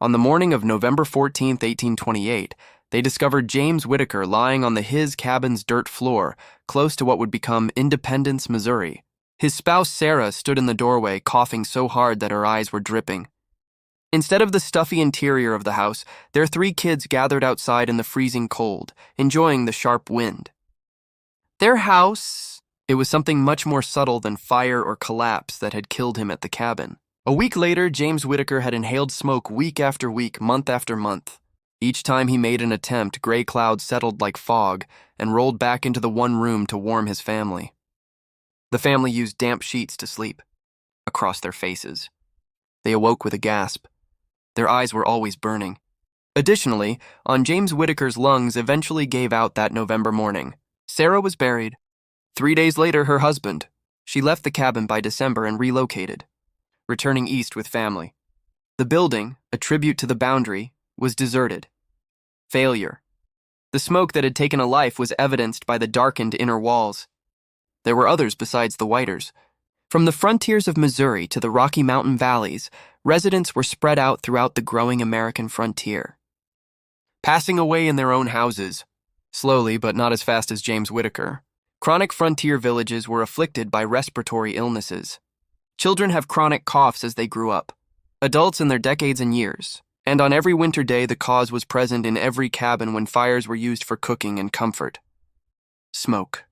On the morning of November 14th, 1828, they discovered James Whittaker lying on his cabin's dirt floor, close to what would become Independence, Missouri. His spouse, Sarah, stood in the doorway, coughing so hard that her eyes were dripping. Instead of the stuffy interior of the house, their 3 kids gathered outside in the freezing cold, enjoying the sharp wind. Their house, it was something much more subtle than fire or collapse that had killed him at the cabin. A week later, James Whittaker had inhaled smoke week after week, month after month. Each time he made an attempt, gray clouds settled like fog and rolled back into the one room to warm his family. The family used damp sheets to sleep across their faces. They awoke with a gasp. Their eyes were always burning. Additionally, on James Whittaker's lungs eventually gave out that November morning. Sarah was buried. 3 days later, her husband. She left the cabin by December and relocated, returning east with family. The building, a tribute to the boundary, was deserted. Failure. The smoke that had taken a life was evidenced by the darkened inner walls. There were others besides the Whiters. From the frontiers of Missouri to the Rocky Mountain valleys, residents were spread out throughout the growing American frontier, passing away in their own houses, slowly but not as fast as James Whittaker. Chronic frontier villages were afflicted by respiratory illnesses. Children have chronic coughs as they grew up, adults in their decades and years, and on every winter day the cause was present in every cabin when fires were used for cooking and comfort. Smoke.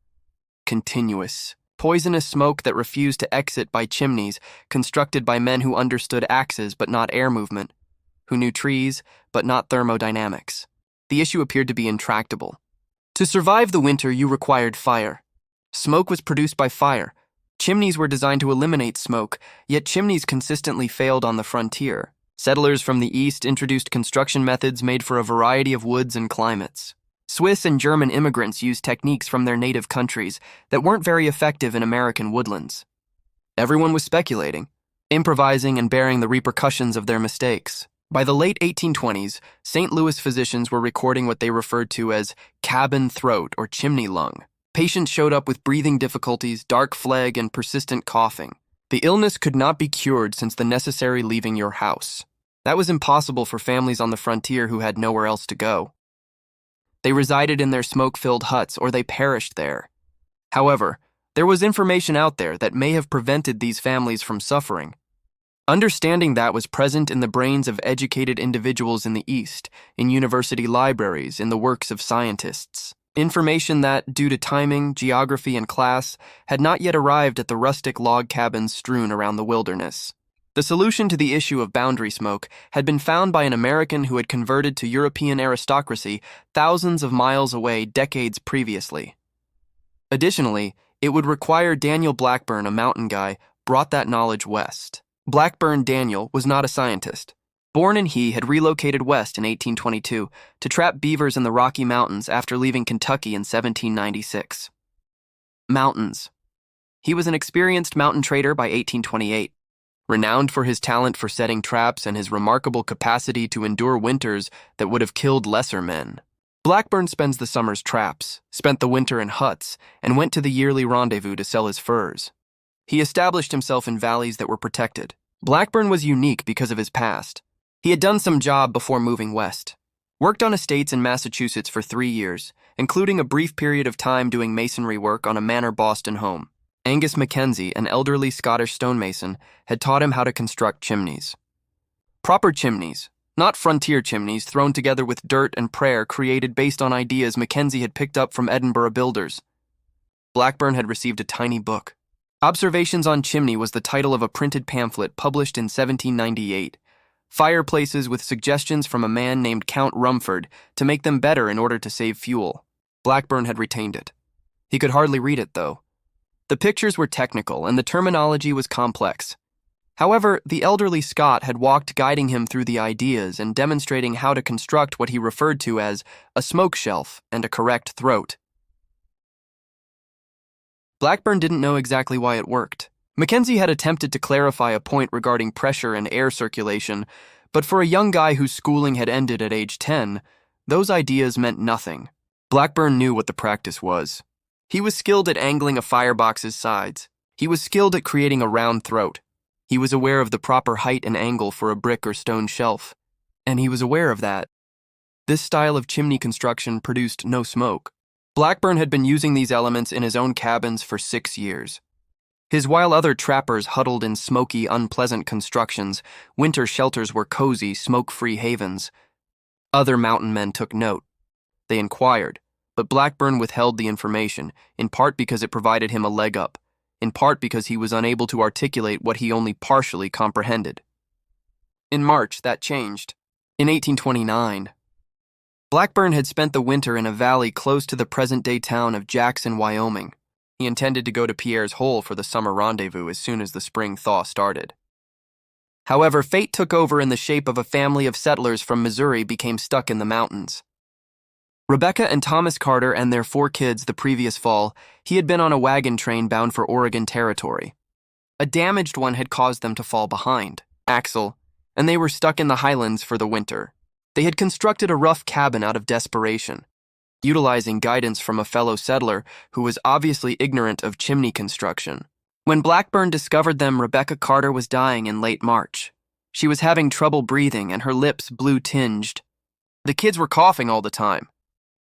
Continuous, poisonous smoke that refused to exit by chimneys constructed by men who understood axes but not air movement, who knew trees but not thermodynamics. The issue appeared to be intractable. To survive the winter, you required fire. Smoke was produced by fire. Chimneys were designed to eliminate smoke, yet chimneys consistently failed on the frontier. Settlers from the east introduced construction methods made for a variety of woods and climates. Swiss and German immigrants used techniques from their native countries that weren't very effective in American woodlands. Everyone was speculating, improvising, and bearing the repercussions of their mistakes. By the late 1820s, St. Louis physicians were recording what they referred to as cabin throat or chimney lung. Patients showed up with breathing difficulties, dark phlegm, and persistent coughing. The illness could not be cured since the necessary leaving your house. That was impossible for families on the frontier who had nowhere else to go. They resided in their smoke-filled huts or they perished there. However, there was information out there that may have prevented these families from suffering. Understanding that was present in the brains of educated individuals in the East, in university libraries, in the works of scientists. Information that, due to timing, geography, and class, had not yet arrived at the rustic log cabins strewn around the wilderness. The solution to the issue of boundary smoke had been found by an American who had converted to European aristocracy thousands of miles away decades previously. Additionally, it would require Daniel Blackburn, a mountain guy, brought that knowledge west. Blackburn Daniel was not a scientist. Born and he had relocated west in 1822 to trap beavers in the Rocky Mountains after leaving Kentucky in 1796. Mountains. He was an experienced mountain trader by 1828, renowned for his talent for setting traps and his remarkable capacity to endure winters that would have killed lesser men. Blackburn spends the summers traps, spent the winter in huts, and went to the yearly rendezvous to sell his furs. He established himself in valleys that were protected. Blackburn was unique because of his past. He had done some job before moving west. Worked on estates in Massachusetts for 3 years, including a brief period of time doing masonry work on a Manor Boston home. Angus Mackenzie, an elderly Scottish stonemason, had taught him how to construct chimneys. Proper chimneys, not frontier chimneys thrown together with dirt and prayer created based on ideas Mackenzie had picked up from Edinburgh builders. Blackburn had received a tiny book. Observations on Chimney was the title of a printed pamphlet published in 1798. Fireplaces with suggestions from a man named Count Rumford to make them better in order to save fuel. Blackburn had retained it. He could hardly read it, though. The pictures were technical and the terminology was complex. However, the elderly Scot had walked guiding him through the ideas and demonstrating how to construct what he referred to as a smoke shelf and a correct throat. Blackburn didn't know exactly why it worked. Mackenzie had attempted to clarify a point regarding pressure and air circulation, but for a young guy whose schooling had ended at age 10, those ideas meant nothing. Blackburn knew what the practice was. He was skilled at angling a firebox's sides. He was skilled at creating a round throat. He was aware of the proper height and angle for a brick or stone shelf. and he was aware of that. This style of chimney construction produced no smoke. Blackburn had been using these elements in his own cabins for 6 years. While other trappers huddled in smoky, unpleasant constructions, winter shelters were cozy, smoke-free havens. Other mountain men took note. They inquired, but Blackburn withheld the information, in part because it provided him a leg up, in part because he was unable to articulate what he only partially comprehended. In March, that changed. In 1829, Blackburn had spent the winter in a valley close to the present-day town of Jackson, Wyoming. He intended to go to Pierre's Hole for the summer rendezvous as soon as the spring thaw started. However, fate took over in the shape of a family of settlers from Missouri became stuck in the mountains. Rebecca and Thomas Carter and their 4 kids the previous fall, he had been on a wagon train bound for Oregon Territory. A damaged one had caused them to fall behind, axle, and they were stuck in the highlands for the winter. They had constructed a rough cabin out of desperation, utilizing guidance from a fellow settler who was obviously ignorant of chimney construction. When Blackburn discovered them, Rebecca Carter was dying in late March. She was having trouble breathing and her lips blue-tinged. The kids were coughing all the time.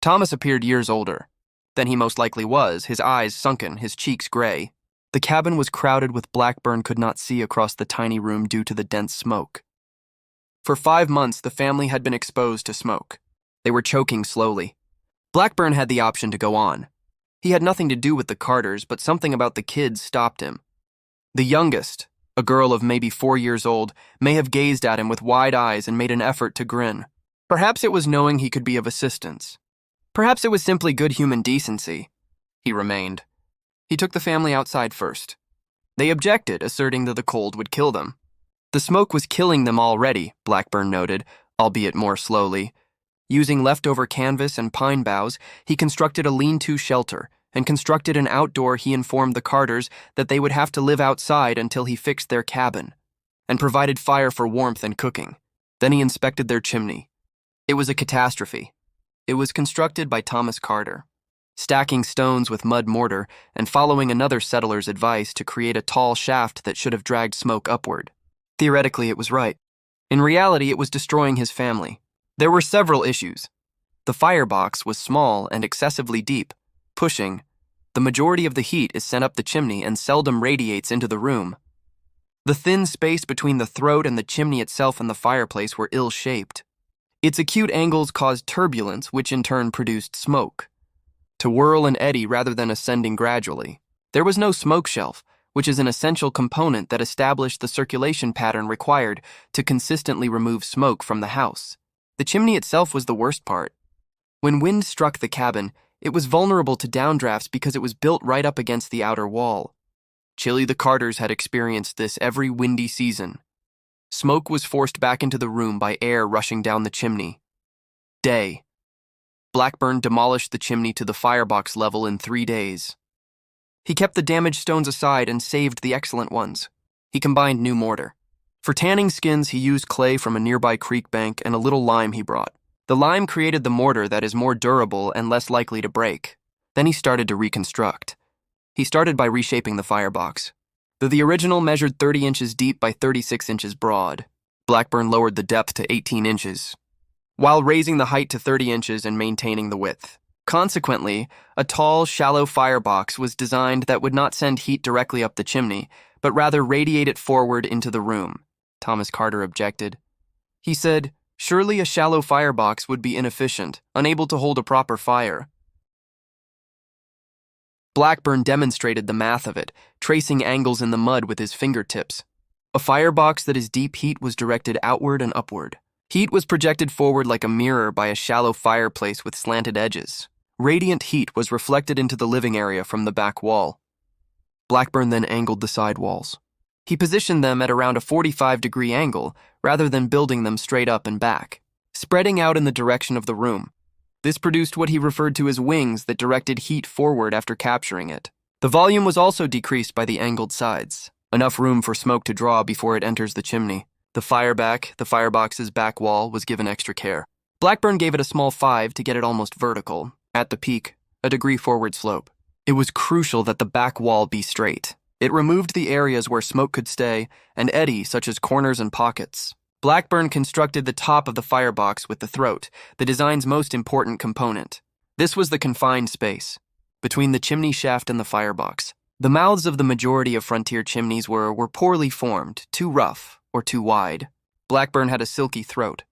Thomas appeared years older than he most likely was, his eyes sunken, his cheeks gray. The cabin was crowded with Blackburn could not see across the tiny room due to the dense smoke. For 5 months, the family had been exposed to smoke. They were choking slowly. Blackburn had the option to go on. He had nothing to do with the Carters, but something about the kids stopped him. The youngest, a girl of maybe 4 years old, may have gazed at him with wide eyes and made an effort to grin. Perhaps it was knowing he could be of assistance. Perhaps it was simply good human decency. He remained. He took the family outside first. They objected, asserting that the cold would kill them. The smoke was killing them already, Blackburn noted, albeit more slowly. Using leftover canvas and pine boughs, he constructed a lean-to shelter, and constructed an outdoor. He informed the Carters that they would have to live outside until he fixed their cabin, and provided fire for warmth and cooking. Then he inspected their chimney. It was a catastrophe. It was constructed by Thomas Carter, stacking stones with mud mortar and following another settler's advice to create a tall shaft that should have dragged smoke upward. Theoretically, it was right. In reality, it was destroying his family. There were several issues. The firebox was small and excessively deep, pushing. The majority of the heat is sent up the chimney and seldom radiates into the room. The thin space between the throat and the chimney itself and the fireplace were ill-shaped. Its acute angles caused turbulence, which in turn produced smoke, to whirl and eddy rather than ascending gradually. There was no smoke shelf, which is an essential component that established the circulation pattern required to consistently remove smoke from the house. The chimney itself was the worst part. When wind struck the cabin, it was vulnerable to downdrafts because it was built right up against the outer wall. Chilly the Carters had experienced this every windy season. Smoke was forced back into the room by air rushing down the chimney. Day. Blackburn demolished the chimney to the firebox level in 3 days. He kept the damaged stones aside and saved the excellent ones. He combined new mortar. For tanning skins, he used clay from a nearby creek bank and a little lime he brought. The lime created the mortar that is more durable and less likely to break. Then he started to reconstruct. He started by reshaping the firebox. Though the original measured 30 inches deep by 36 inches broad, Blackburn lowered the depth to 18 inches, while raising the height to 30 inches and maintaining the width. Consequently, a tall, shallow firebox was designed that would not send heat directly up the chimney, but rather radiate it forward into the room. Thomas Carter objected. He said, surely a shallow firebox would be inefficient, unable to hold a proper fire. Blackburn demonstrated the math of it, tracing angles in the mud with his fingertips. A firebox that is deep heat was directed outward and upward. Heat was projected forward like a mirror by a shallow fireplace with slanted edges. Radiant heat was reflected into the living area from the back wall. Blackburn then angled the side walls. He positioned them at around a 45-degree angle rather than building them straight up and back, spreading out in the direction of the room. This produced what he referred to as wings that directed heat forward after capturing it. The volume was also decreased by the angled sides, enough room for smoke to draw before it enters the chimney. The firebox's back wall, was given extra care. Blackburn gave it a small 5 to get it almost vertical, at the peak, a degree forward slope. It was crucial that the back wall be straight. It removed the areas where smoke could stay and eddy, such as corners and pockets. Blackburn constructed the top of the firebox with the throat, the design's most important component. This was the confined space between the chimney shaft and the firebox. The mouths of the majority of frontier chimneys were poorly formed, too rough, or too wide. Blackburn had a silky throat.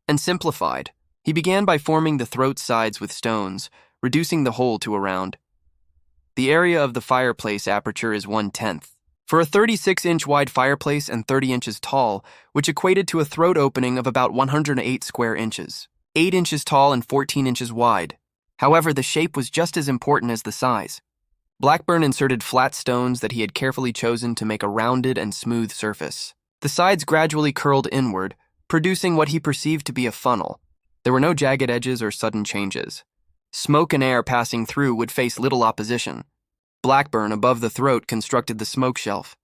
And simplified, he began by forming the throat sides with stones, reducing the hole to around. The area of the fireplace aperture is 1/10. For a 36-inch wide fireplace and 30 inches tall, which equated to a throat opening of about 108 square inches, 8 inches tall and 14 inches wide. However, the shape was just as important as the size. Blackburn inserted flat stones that he had carefully chosen to make a rounded and smooth surface. The sides gradually curled inward, producing what he perceived to be a funnel. There were no jagged edges or sudden changes. Smoke and air passing through would face little opposition. Blackburn, above the throat, constructed the smoke shelf.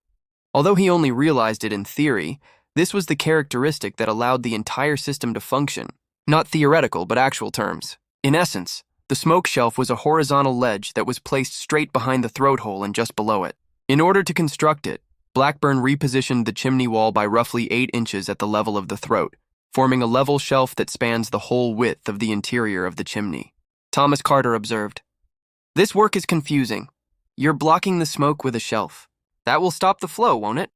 Although he only realized it in theory, this was the characteristic that allowed the entire system to function. Not theoretical, but actual terms. In essence, the smoke shelf was a horizontal ledge that was placed straight behind the throat hole and just below it. In order to construct it, Blackburn repositioned the chimney wall by roughly 8 inches at the level of the throat, forming a level shelf that spans the whole width of the interior of the chimney. Thomas Carter observed, "This work is confusing. You're blocking the smoke with a shelf. That will stop the flow, won't it?"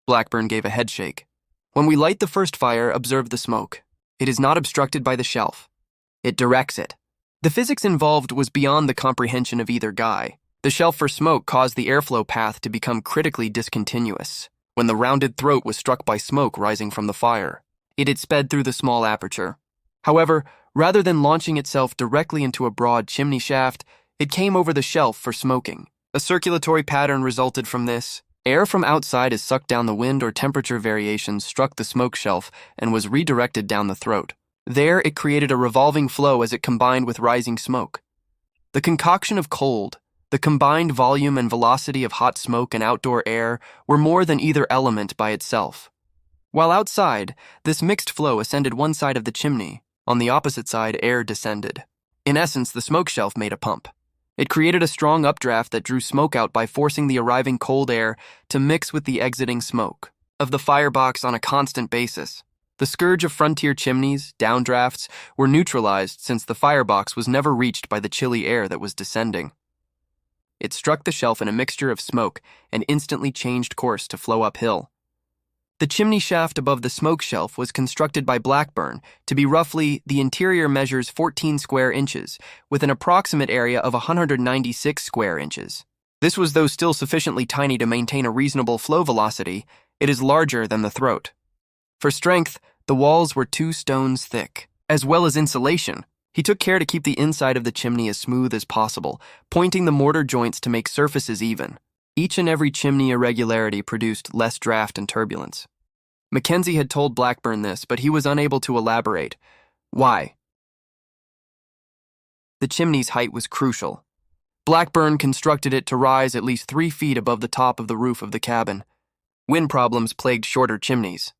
Blackburn gave a headshake. "When we light the first fire, observe the smoke. It is not obstructed by the shelf. It directs it." The physics involved was beyond the comprehension of either guy. The shelf for smoke caused the airflow path to become critically discontinuous. When the rounded throat was struck by smoke rising from the fire, it had sped through the small aperture. However, rather than launching itself directly into a broad chimney shaft, it came over the shelf for smoking. A circulatory pattern resulted from this. Air from outside is sucked down the wind or temperature variations struck the smoke shelf and was redirected down the throat. There, it created a revolving flow as it combined with rising smoke. The concoction of cold, the combined volume and velocity of hot smoke and outdoor air were more than either element by itself. While outside, this mixed flow ascended one side of the chimney. On the opposite side, air descended. In essence, the smoke shelf made a pump. It created a strong updraft that drew smoke out by forcing the arriving cold air to mix with the exiting smoke of the firebox on a constant basis. The scourge of frontier chimneys, downdrafts, were neutralized since the firebox was never reached by the chilly air that was descending. It struck the shelf in a mixture of smoke and instantly changed course to flow uphill. The chimney shaft above the smoke shelf was constructed by Blackburn to be roughly, the interior measures 14 square inches, with an approximate area of 196 square inches. This was, though still sufficiently tiny to maintain a reasonable flow velocity, it is larger than the throat. For strength, the walls were 2 stones thick, as well as insulation. He took care to keep the inside of the chimney as smooth as possible, pointing the mortar joints to make surfaces even. Each and every chimney irregularity produced less draft and turbulence. Mackenzie had told Blackburn this, but he was unable to elaborate. Why? The chimney's height was crucial. Blackburn constructed it to rise at least 3 feet above the top of the roof of the cabin. Wind problems plagued shorter chimneys.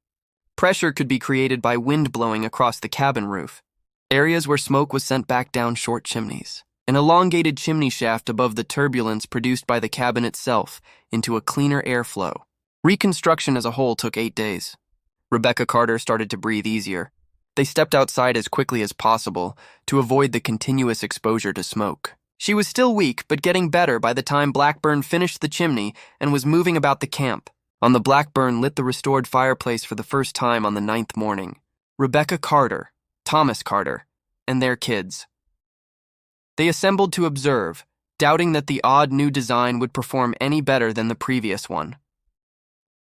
Pressure could be created by wind blowing across the cabin roof. Areas where smoke was sent back down short chimneys. An elongated chimney shaft above the turbulence produced by the cabin itself into a cleaner airflow. Reconstruction as a whole took 8 days. Rebecca Carter started to breathe easier. They stepped outside as quickly as possible to avoid the continuous exposure to smoke. She was still weak, but getting better by the time Blackburn finished the chimney and was moving about the camp. On the Blackburn lit the restored fireplace for the first time on the 9th morning. Rebecca Carter, Thomas Carter, and their kids. They assembled to observe, doubting that the odd new design would perform any better than the previous one.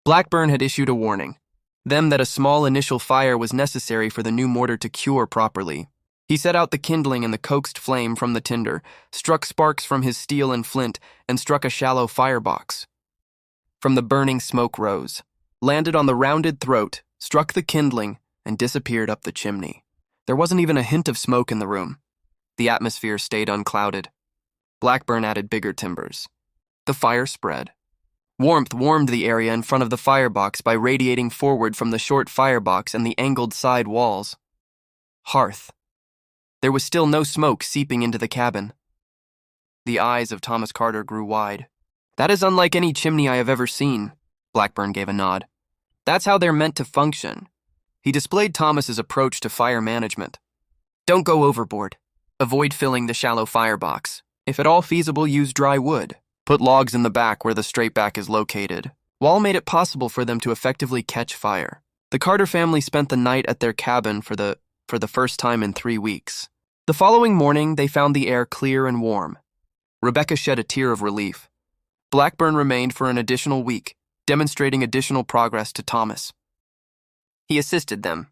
Blackburn had issued a warning, them that a small initial fire was necessary for the new mortar to cure properly. He set out the kindling and the coaxed flame from the tinder, struck sparks from his steel and flint, and struck a shallow firebox. From the burning smoke rose, landed on the rounded throat, struck the kindling, and disappeared up the chimney. There wasn't even a hint of smoke in the room. The atmosphere stayed unclouded. Blackburn added bigger timbers. The fire spread. Warmth warmed the area in front of the firebox by radiating forward from the short firebox and the angled side walls. Hearth. There was still no smoke seeping into the cabin. The eyes of Thomas Carter grew wide. "That is unlike any chimney I have ever seen," Blackburn gave a nod. "That's how they're meant to function. He displayed Thomas's approach to fire management. Don't go overboard. Avoid filling the shallow firebox. If at all feasible, use dry wood. Put logs in the back where the straight back is located. Wall made it possible for them to effectively catch fire. The Carter family spent the night at their cabin for the first time in 3 weeks. The following morning, they found the air clear and warm. Rebecca shed a tear of relief. Blackburn remained for an additional week, demonstrating additional progress to Thomas. He assisted them,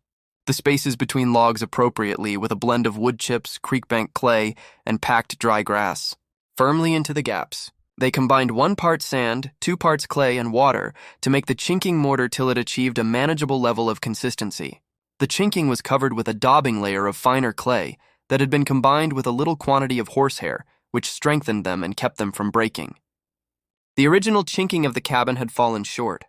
the spaces between logs appropriately with a blend of wood chips, creekbank clay, and packed dry grass, firmly into the gaps. They combined 1 part sand, 2 parts clay, and water to make the chinking mortar till it achieved a manageable level of consistency. The chinking was covered with a daubing layer of finer clay that had been combined with a little quantity of horsehair, which strengthened them and kept them from breaking. The original chinking of the cabin had fallen short.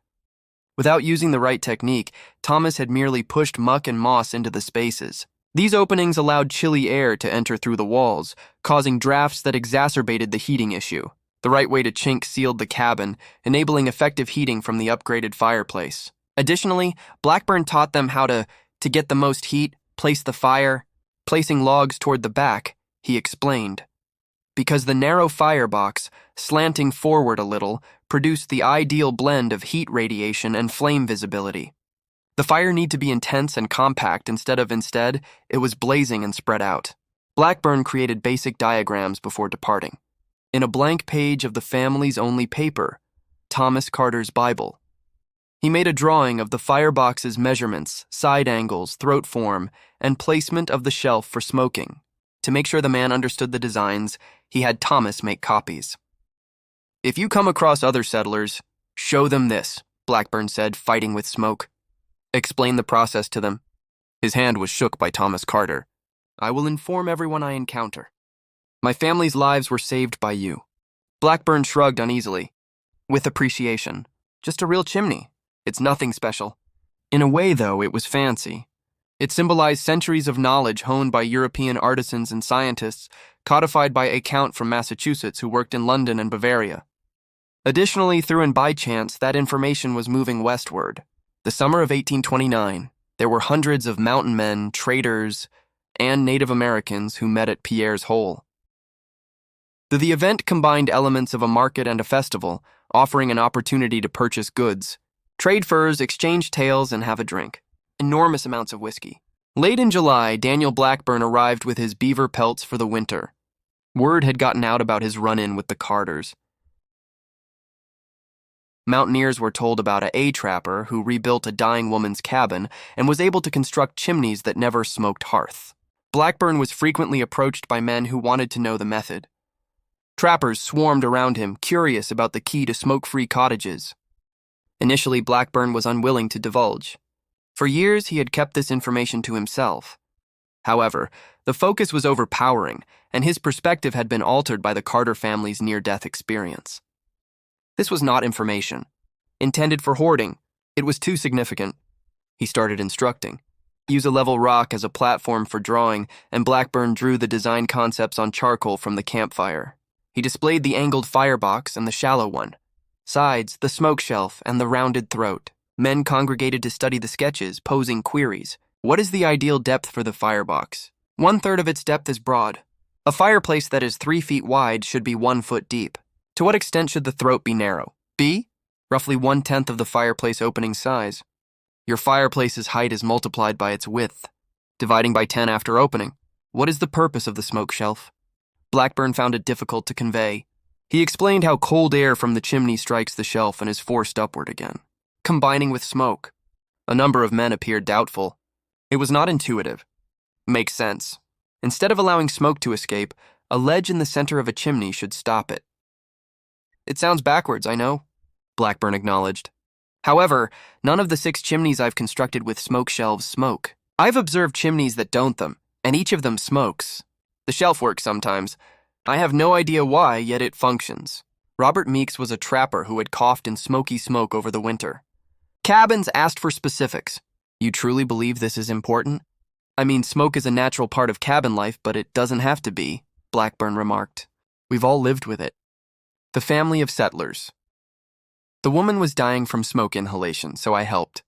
Without using the right technique, Thomas had merely pushed muck and moss into the spaces. These openings allowed chilly air to enter through the walls, causing drafts that exacerbated the heating issue. The right way to chink sealed the cabin, enabling effective heating from the upgraded fireplace. Additionally, Blackburn taught them how to get the most heat, place the fire, placing logs toward the back, he explained. Because the narrow firebox, slanting forward a little, produced the ideal blend of heat radiation and flame visibility. The fire needed to be intense and compact instead, it was blazing and spread out. Blackburn created basic diagrams before departing. In a blank page of the family's only paper, Thomas Carter's Bible. He made a drawing of the firebox's measurements, side angles, throat form, and placement of the shelf for smoking. To make sure the man understood the designs, he had Thomas make copies. If you come across other settlers, show them this, Blackburn said, fighting with smoke. Explain the process to them. His hand was shook by Thomas Carter. I will inform everyone I encounter. My family's lives were saved by you. Blackburn shrugged uneasily. With appreciation. Just a real chimney. It's nothing special. In a way, though, it was fancy. It symbolized centuries of knowledge honed by European artisans and scientists, codified by a count from Massachusetts who worked in London and Bavaria. Additionally, through and by chance, that information was moving westward. The summer of 1829, there were hundreds of mountain men, traders, and Native Americans who met at Pierre's Hole. The event combined elements of a market and a festival, offering an opportunity to purchase goods, trade furs, exchange tales, and have a drink. Enormous amounts of whiskey. Late in July, Daniel Blackburn arrived with his beaver pelts for the winter. Word had gotten out about his run-in with the Carters. Mountaineers were told about a trapper who rebuilt a dying woman's cabin and was able to construct chimneys that never smoked hearth. Blackburn was frequently approached by men who wanted to know the method. Trappers swarmed around him, curious about the key to smoke-free cottages. Initially, Blackburn was unwilling to divulge. For years, he had kept this information to himself. However, the focus was overpowering, and his perspective had been altered by the Carter family's near-death experience. This was not information. Intended for hoarding, it was too significant. He started instructing. Use a level rock as a platform for drawing, and Blackburn drew the design concepts on charcoal from the campfire. He displayed the angled firebox and the shallow one, sides, the smoke shelf, and the rounded throat. Men congregated to study the sketches, posing queries. What is the ideal depth for the firebox? 1/3 of its depth is broad. A fireplace that is 3 feet wide should be 1 foot deep. To what extent should the throat be narrow? B? Roughly 1/10 of the fireplace opening size. Your fireplace's height is multiplied by its width, dividing by 10 after opening. What is the purpose of the smoke shelf? Blackburn found it difficult to convey. He explained how cold air from the chimney strikes the shelf and is forced upward again, combining with smoke. A number of men appeared doubtful. It was not intuitive. Makes sense. Instead of allowing smoke to escape, a ledge in the center of a chimney should stop it. It sounds backwards, I know, Blackburn acknowledged. However, none of the 6 chimneys I've constructed with smoke shelves smoke. I've observed chimneys that don't them, and each of them smokes. The shelf works sometimes. I have no idea why, yet it functions. Robert Meeks was a trapper who had coughed in smoky smoke over the winter. Cabins asked for specifics. You truly believe this is important? I mean, smoke is a natural part of cabin life, but it doesn't have to be, Blackburn remarked. We've all lived with it. The family of settlers. The woman was dying from smoke inhalation, so I helped.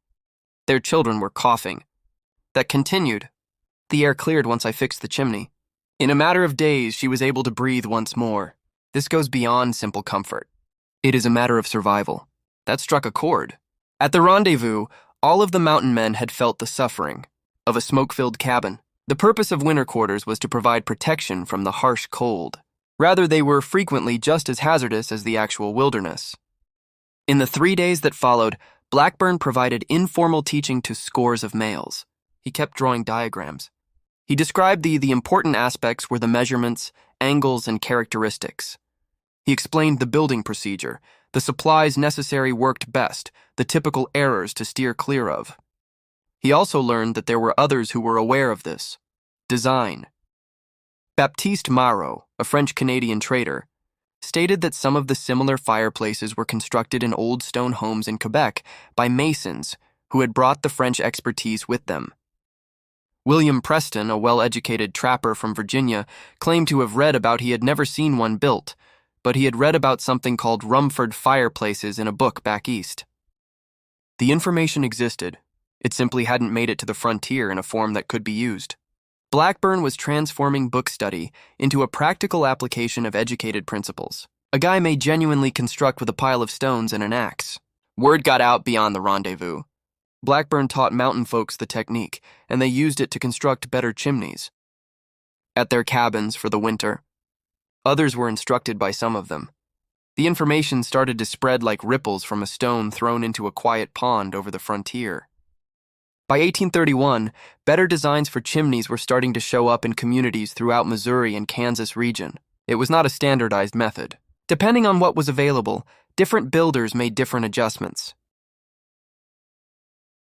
Their children were coughing. that continued. The air cleared once I fixed the chimney. In a matter of days, she was able to breathe once more. This goes beyond simple comfort. It is a matter of survival. That struck a chord. At the rendezvous, all of the mountain men had felt the suffering of a smoke-filled cabin. The purpose of winter quarters was to provide protection from the harsh cold. Rather, they were frequently just as hazardous as the actual wilderness. In the 3 days that followed, Blackburn provided informal teaching to scores of males. He kept drawing diagrams. He described the important aspects were the measurements, angles, and characteristics. He explained the building procedure, the supplies necessary worked best, the typical errors to steer clear of. He also learned that there were others who were aware of this. Design. Baptiste Marot, a French-Canadian trader, stated that some of the similar fireplaces were constructed in old stone homes in Quebec by masons who had brought the French expertise with them. William Preston, a well-educated trapper from Virginia, claimed to have read about he had never seen one built, but he had read about something called Rumford fireplaces in a book back east. The information existed. It simply hadn't made it to the frontier in a form that could be used. Blackburn was transforming book study into a practical application of educated principles. A guy may genuinely construct with a pile of stones and an axe. Word got out beyond the rendezvous. Blackburn taught mountain folks the technique, and they used it to construct better chimneys at their cabins for the winter. Others were instructed by some of them. The information started to spread like ripples from a stone thrown into a quiet pond over the frontier. By 1831, better designs for chimneys were starting to show up in communities throughout Missouri and Kansas region. It was not a standardized method. Depending on what was available, different builders made different adjustments.